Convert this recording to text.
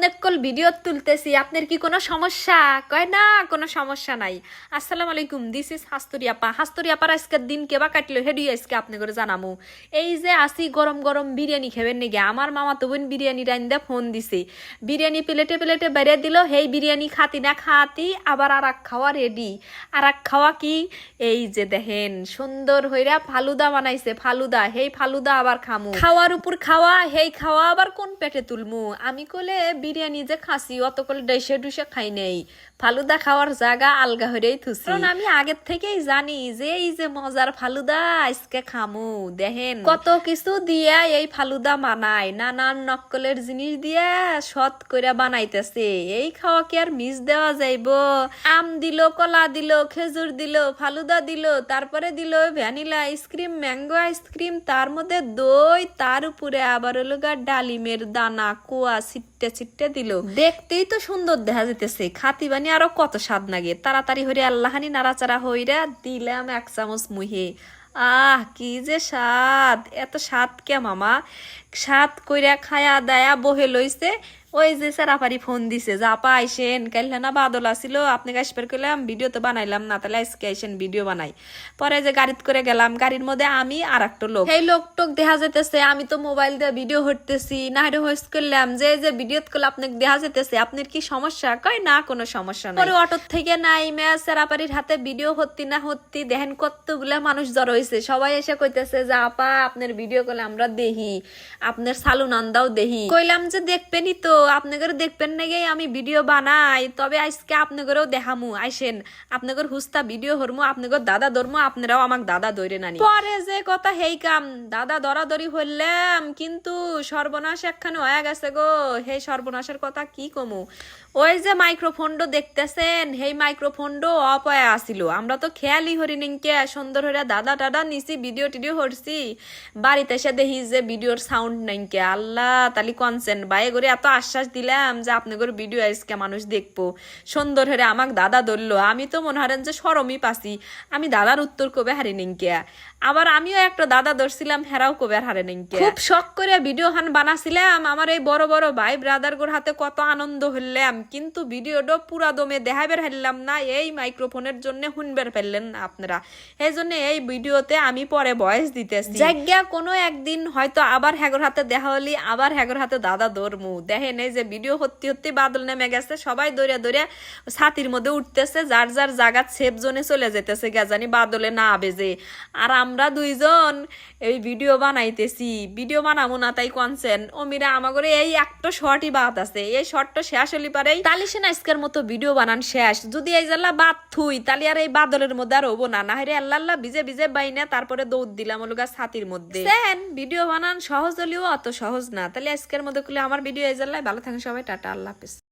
আপনার call video তুলতেছি, আপনার কি কোনো সমস্যা? কয় না, কোনো সমস্যা নাই। আসসালামু আলাইকুম, দিস ইজ হাস্তরি আপা। হাস্তরি আপার আজকের দিন কেবা কাটলো হেডি আজকে আপনি করে জানামু। এই যে আসি গরম গরম বিরিয়ানি খাবেন নাকি? আমার মামা তো বোন বিরিয়ানি রান্দা ফোন দিছে, বিরিয়ানি প্লেটে প্লেটে বেড়ে দিল। হেই বিরিয়ানি খাতি না খাতি আবার আর খাওয়া রেডি। আর খাওয়া কি? এই যে দেখেন সুন্দর হইরা ফালুদা বানাইছে, ফালুদা। হেই ফালুদা আবার খামু, খাওয়ার উপর খাওয়া। হেই খাওয়া আবার কোন পেটে তুলমু? আমি কলে বিরিয়ানি যে খাসি অত কলে ডেসে ডুসে খাই নেই, ফালুদা খাওয়ার জায়গা আলগা হইরেই থুসি। কারণ আমি আগের থেকেই জানি যে এই যে মজার ফালুদা আজকে খামু। দেখেন কত কিছু দিয়া এই ফালুদা বানায়, নানান নকলের জিনিস দিয়া সৎ কইরা বানাইতেছে। এই খাওয়া কি আর মিস দেওয়া যাইব? আম দিল, কলা দিল, খেজুর দিল, ফালুদা দিল, তারপরে দিল ভ্যানিলা আইসক্রিম, ম্যাঙ্গো আইসক্রিম, তার মধ্যে দই, তার উপরে আবার হলো গা ডালিমের দানা কোয়া ছিটতে ছিটতে দিল। দেখতেই তো সুন্দর দেখা যেতেছে, খাতি বানি আরো কত স্বাদ লাগে। তাড়াতাড়ি হইরে আল্লাহানি নাড়াচাড়া হইরা দিলাম 1 চামচ মুহে। আহ কি যে স্বাদ! এত স্বাদ কে মামা? স্বাদ কইরা খায়া দায়া বহে লইছে। ওই যে সারাপারি ফোন দিছে যে আপা আইসেন, কাইলে না বাদল আসিল, আপনি আসবার করলাম, ভিডিও তো বানাইলাম না, তাহলে আজকে আইসেন ভিডিও বানাই। পরে যে গাড়িত করে গেলাম, গাড়ির মধ্যে আমি আর একটা লোক। সেই লোকটোক দেখা যেতেছে আমি তো মোবাইল দিয়ে ভিডিও হইতেছি না, হেরে হোস করলাম যে ভিডিও করলে আপনাকে দেখা যেতেছে, আপনার কি সমস্যা? কয় না, কোনো সমস্যা নাই। পরে অটো থেকে নাই মেয়া সারাপারির হাতে ভিডিও হত্তি না হত্তি দেখেন কতগুলা মানুষ জড়ো হয়েছে। সবাই এসে কইতেছে যে আপা আপনার ভিডিও করলে আমরা দেখি, আপনার সালুন আন্দাও দেখি। কইলাম যে দেখবেনই তো, আপনাদের দেখবেন না গিয়ে আমি ভিডিও বানাই, তবে আজকে আপনাদেরও দেখামু, আইসেন আপনাদের হুস্তা ভিডিও হরমু, আপনাদের দাদা ধরমু, আপনারাও আমাকে দাদা ধরে নানি। পরে যে কথা হেই কাম, দাদা দরাদরি হইলাম, কিন্তু সর্বনাশ একখানে হয়ে গেছে গো। সেই সর্বনাশের কথা কি কমু? ওই যে মাইক্রোফোনটো দেখতেছেন, সেই মাইক্রোফোনটো অফ হয়ে আসিল। আমরা তো খেয়ালই হরি নিকে, সুন্দর হইরা দাদা টাদা নিছি, ভিডিও টিডিও হরছি। বাড়িতে এসে দেখি যে ভিডিওর সাউন্ড নাইকে। আল্লাহ তালি কনসেন্ট বাই করে এত আশ্বাস দিলাম যে আপনাদের ভিডিও আজকে মানুষ দেখবো, সুন্দর হরে আমাকে দাদা ধরলো। আমি তো মনে হারেন যে সরমই পাছি, আমি দাদার উত্তর কবে হারি নিকে। আবার আমিও একটা দাদা ধরছিলাম, হেরাও কবে হারে নিকে। খুব শখ করে ভিডিও হান বানাছিলাম। আমার এই বড় বড় ভাই ব্রাদার গোর হাতে কত আনন্দ হইলাম, কিন্তু ভিডিওটা পুরা দমে দেখাইবার হারলাম না, এই মাইক্রোফোনের জন্য শুনবার ফেললেন না আপনারা। এই জন্য এই ভিডিওতে আমি পরে ভয়েস দিতেছি। জায়গা কোনো একদিন হয়তো আবার হ্যাগর হাতে দেখা হলি, আবার হ্যাগর হাতে দাদা ধরমু। দেখেন এই যে ভিডিও হত্যি হত্যি বাদল নেমে গেছে, সবাই দৌড়ে দৌড়ে ছাতির মধ্যে উঠতেছে, যার যার জায়গা সেফ জোনে চলে যেতেছে গাজানি বাদলে না বেজে। আর আমরা দুইজন এই ভিডিও বানাইতেছি, ভিডিও বানাবো না তাই কনসেন অমিরা আমাগরে এই একটা শর্টই বাদ আছে, এই শর্টটা শেষ হলি পারে তালিশে না আজকের মতো ভিডিও বানান শেষ। যদি এই জাল্লা বাদ থুই তাহলে আর এই বাদলের মধ্যে আর হবো না। না হলে আল্লাহ ভিজে ভিজে বাইনা তারপরে দৌড় দিলাম ওলগা ছাতির মধ্যে। ভিডিও বানান সহজ হলেও অত সহজ না। তাহলে আজকের মধ্যে খুলে আমার ভিডিও এই জাল্লায়। ভালো থাকেন সবাই, টাটা, আল্লাহ হাফেজ।